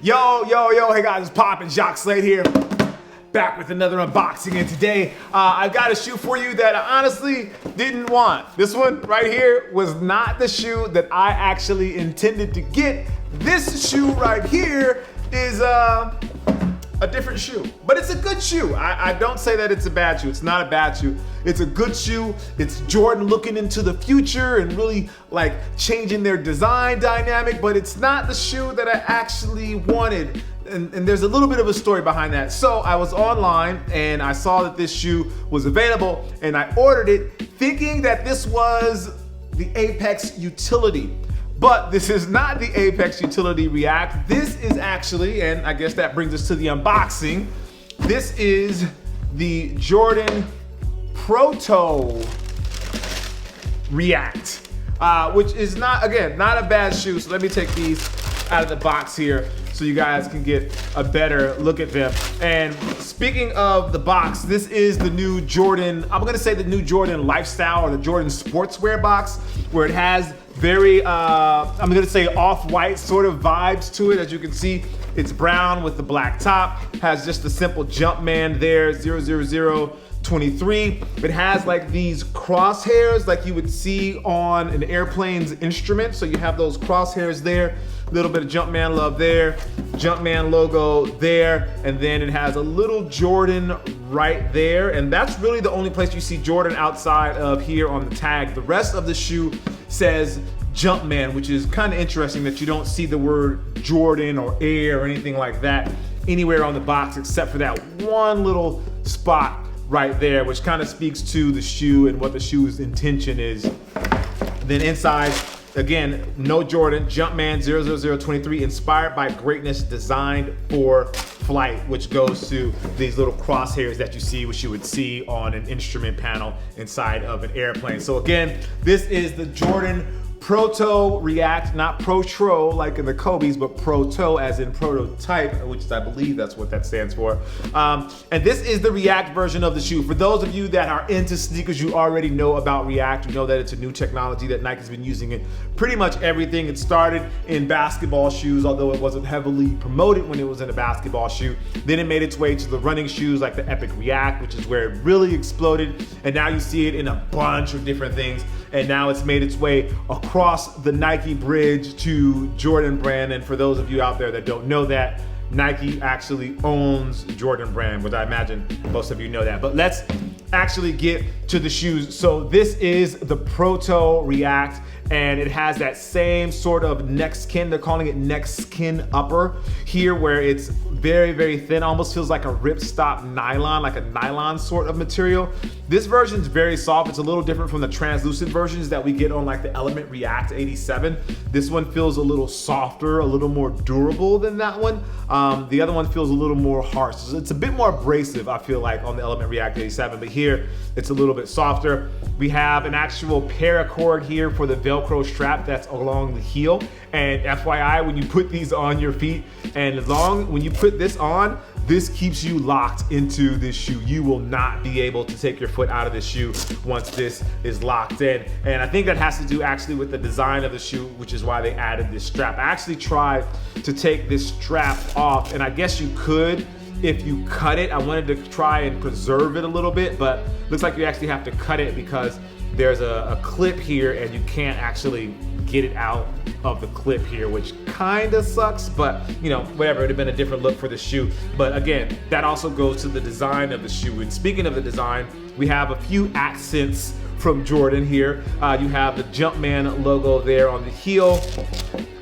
Yo, hey guys, it's poppin', Jacques Slade here. Back with another unboxing, and today I've got a shoe for you that I honestly didn't want. This one right here was not the shoe that I actually intended to get. This shoe right here is a different shoe, but it's a good shoe. I don't say that it's a bad shoe. It's not a bad shoe. It's a good shoe. It's Jordan looking into the future and really like changing their design dynamic, but it's not the shoe that I actually wanted. And there's a little bit of a story behind that. So I was online and I saw that this shoe was available and I ordered it thinking that this was the Apex Utility. But this is not the Apex Utility React. This is actually, and I guess that brings us to the unboxing, this is the Jordan Proto React, which is not a bad shoe. So let me take these out of the box here so you guys can get a better look at them. And speaking of the box, this is the new Jordan, I'm gonna say the new Jordan Lifestyle or the Jordan Sportswear box, where it has very, I'm gonna say off-white sort of vibes to it. As you can see, it's brown with the black top, has just a simple Jumpman there, 00023. It has like these crosshairs like you would see on an airplane's instrument. So you have those crosshairs there, a little bit of Jumpman love there, Jumpman logo there, and then it has a little Jordan right there. And that's really the only place you see Jordan outside of here on the tag. The rest of the shoe says Jumpman, which is kind of interesting that you don't see the word Jordan or Air or anything like that anywhere on the box except for that one little spot right there, which kind of speaks to the shoe and what the shoe's intention is. Then inside, again, no Jordan, Jumpman 00023, inspired by greatness, designed for flight, which goes to these little crosshairs that you see, which you would see on an instrument panel inside of an airplane. So again, this is the Jordan Proto React, not Protro like in the Kobe's, but Proto as in prototype, which I believe that's what that stands for. And this is the React version of the shoe. For those of you that are into sneakers, you already know about React. You know that it's a new technology that Nike's been using in pretty much everything. It started in basketball shoes, although it wasn't heavily promoted when it was in a basketball shoe. Then it made its way to the running shoes like the Epic React, which is where it really exploded. And now you see it in a bunch of different things. And now it's made its way across the Nike bridge to Jordan brand. And for those of you out there that don't know that, Nike actually owns Jordan brand, which I imagine most of you know that. But let's actually get to the shoes. So this is the Proto React, and it has that same sort of neck skin. They're calling it neck skin upper here, where it's very, very thin, almost feels like a ripstop nylon, like a nylon sort of material. This version is very soft. It's a little different from the translucent versions that we get on like the Element React 87. This one feels a little softer, a little more durable than that one. The other one feels a little more harsh. So it's a bit more abrasive, I feel like, on the Element React 87, but here it's a little bit softer. We have an actual paracord here for the Velcro strap that's along the heel. And FYI, when you put these on your feet, and when you put this on, this keeps you locked into this shoe. You will not be able to take your foot out of this shoe once this is locked in. And I think that has to do actually with the design of the shoe, which is why they added this strap. I actually tried to take this strap off, and I guess you could if you cut it. I wanted to try and preserve it a little bit, but looks like you actually have to cut it because there's a clip here and you can't actually get it out of the clip here, which kind of sucks, but you know, whatever, it'd have been a different look for the shoe. But again, that also goes to the design of the shoe. And speaking of the design, we have a few accents from Jordan here. You have the Jumpman logo there on the heel.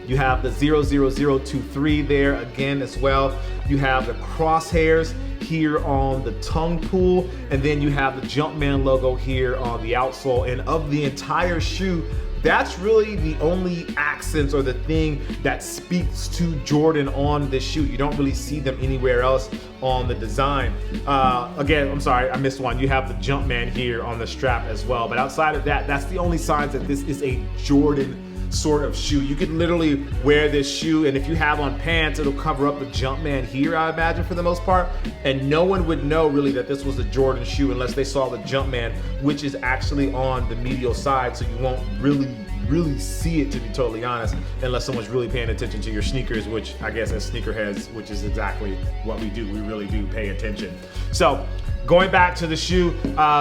You have the 00023 there again as well. You have the crosshairs here on the tongue pull, and then you have the Jumpman logo here on the outsole. And of the entire shoe, that's really the only accents or the thing that speaks to Jordan on this shoe. You don't really see them anywhere else on the design. Again, I'm sorry, I missed one. You have the Jumpman here on the strap as well. But outside of that, that's the only signs that this is a Jordan sort of shoe. You could literally wear this shoe, and if you have on pants, it'll cover up the Jumpman here, I imagine, for the most part, and no one would know really that this was a Jordan shoe unless they saw the Jumpman, which is actually on the medial side, so you won't really really see it, to be totally honest, unless someone's really paying attention to your sneakers, which I guess as sneakerheads, which is exactly what we do. We really do pay attention. So going back to the shoe,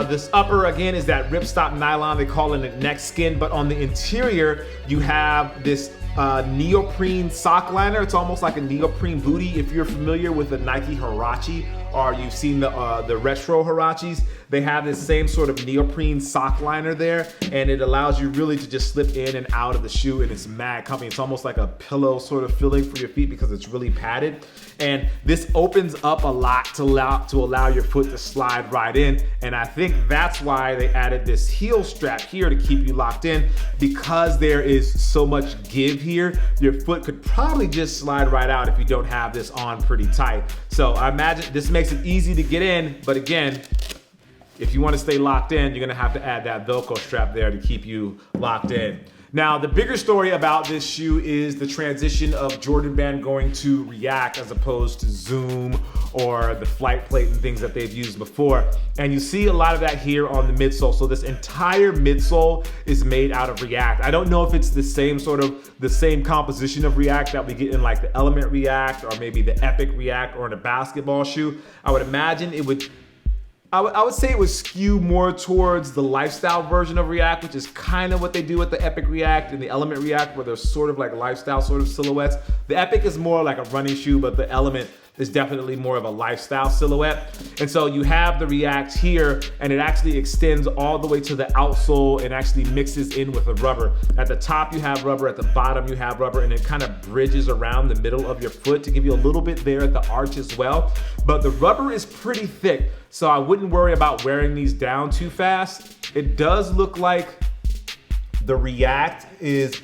this upper again is that ripstop nylon. They call it neck skin, but on the interior, you have this neoprene sock liner. It's almost like a neoprene booty. If you're familiar with the Nike Huarache, or you've seen the retro Huaraches, they have this same sort of neoprene sock liner there, and it allows you really to just slip in and out of the shoe, and it's mad comfy. It's almost like a pillow sort of feeling for your feet because it's really padded. And this opens up a lot to allow your foot to slide right in. And I think that's why they added this heel strap here to keep you locked in, because there is so much give here. Your foot could probably just slide right out if you don't have this on pretty tight. So I imagine this makes it easy to get in, but again, if you want to stay locked in, you're gonna have to add that Velcro strap there to keep you locked in. Now, the bigger story about this shoe is the transition of Jordan Brand going to React as opposed to Zoom or the flight plate and things that they've used before. And you see a lot of that here on the midsole. So this entire midsole is made out of React. I don't know if it's the same composition of React that we get in like the Element React or maybe the Epic React or in a basketball shoe. I would imagine it would, I would say it would skew more towards the lifestyle version of React, which is kind of what they do with the Epic React and the Element React, where they're sort of like lifestyle sort of silhouettes. The Epic is more like a running shoe, but the Element is definitely more of a lifestyle silhouette. And so you have the React here, and it actually extends all the way to the outsole and actually mixes in with the rubber. At the top you have rubber, at the bottom you have rubber, and it kind of bridges around the middle of your foot to give you a little bit there at the arch as well. But the rubber is pretty thick, so I wouldn't worry about wearing these down too fast. It does look like the React is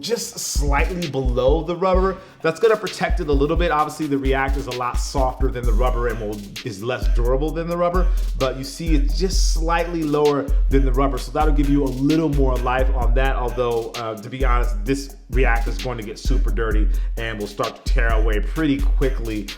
just slightly below the rubber. That's gonna protect it a little bit. Obviously the React is a lot softer than the rubber and is less durable than the rubber, but you see it's just slightly lower than the rubber. So that'll give you a little more life on that. Although to be honest, this React is going to get super dirty and will start to tear away pretty quickly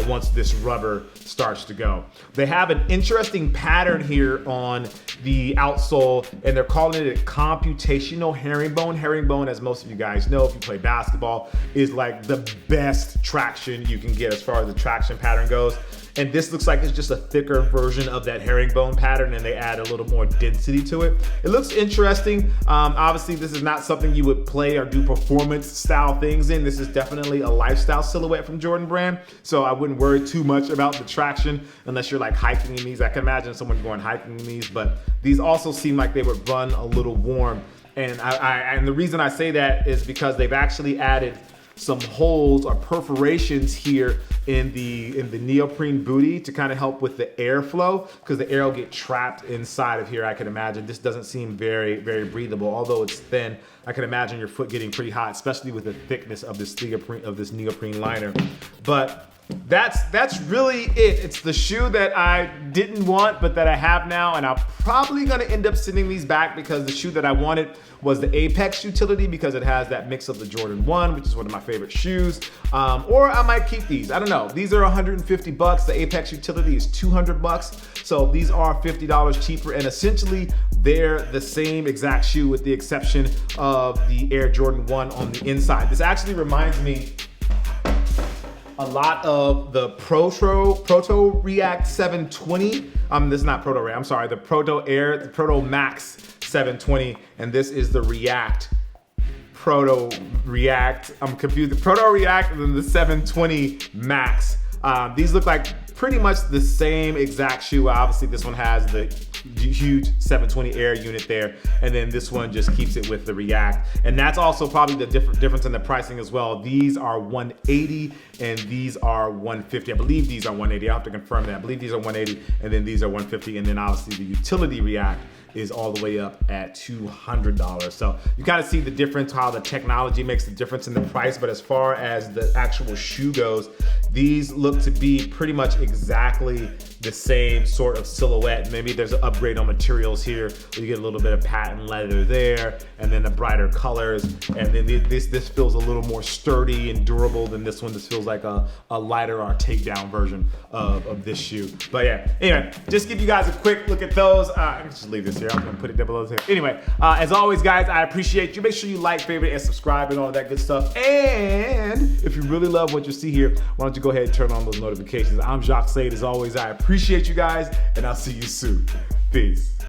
once this rubber starts to go. They have an interesting pattern here on the outsole, and they're calling it a computational herringbone. Herringbone, as most of you guys know, if you play basketball, is like the best traction you can get as far as the traction pattern goes. And this looks like it's just a thicker version of that herringbone pattern, and they add a little more density to it. It looks interesting. Obviously, this is not something you would play or do performance style things in. This is definitely a lifestyle silhouette from Jordan Brand. So I wouldn't worry too much about the traction unless you're like hiking in these. I can imagine someone going hiking in these, but these also seem like they would run a little warm. And and the reason I say that is because they've actually added some holes or perforations here in the neoprene booty to kind of help with the airflow, because the air will get trapped inside of here. I can imagine this doesn't seem very, very breathable, although it's thin. I can imagine your foot getting pretty hot, especially with the thickness of this neoprene liner. But that's really it. It's the shoe that I didn't want, but that I have now, and I'm probably gonna end up sending these back because the shoe that I wanted was the Apex utility, because it has that mix of the Jordan 1, which is one of my favorite shoes. Or I might keep these, I don't know. These are 150 bucks. The Apex utility is 200 bucks. So these are $50 cheaper, and essentially they're the same exact shoe with the exception of the Air Jordan 1 on the inside. This actually reminds me a lot of the Proto React 720. This is not Proto React, I'm sorry, the Proto Max 720, and this is the Proto React. I'm confused. The Proto React and then the 720 Max. These look like pretty much the same exact shoe. Obviously, this one has the huge 720 Air unit there, and then this one just keeps it with the React. And that's also probably the difference in the pricing as well. These are $180 and these are $150. I believe these are $180. I'll have to confirm that. I believe these are $180 and then these are $150, and then obviously the utility React is all the way up at $200. So you kind of see the difference, how the technology makes the difference in the price. But as far as the actual shoe goes, these look to be pretty much exactly the same sort of silhouette. Maybe there's an upgrade on materials here. You get a little bit of patent leather there, and then the brighter colors. And then this feels a little more sturdy and durable than this one. This feels like a lighter or takedown version of this shoe. But yeah, anyway, just give you guys a quick look at those. I can just leave this here. here. I'm gonna put it down below here. Anyway, as always, guys, I appreciate you. Make sure you like, favorite, and subscribe and all that good stuff. And if you really love what you see here, why don't you go ahead and turn on those notifications. I'm Jacques Slade. As always, I appreciate you guys, and I'll see you soon. Peace.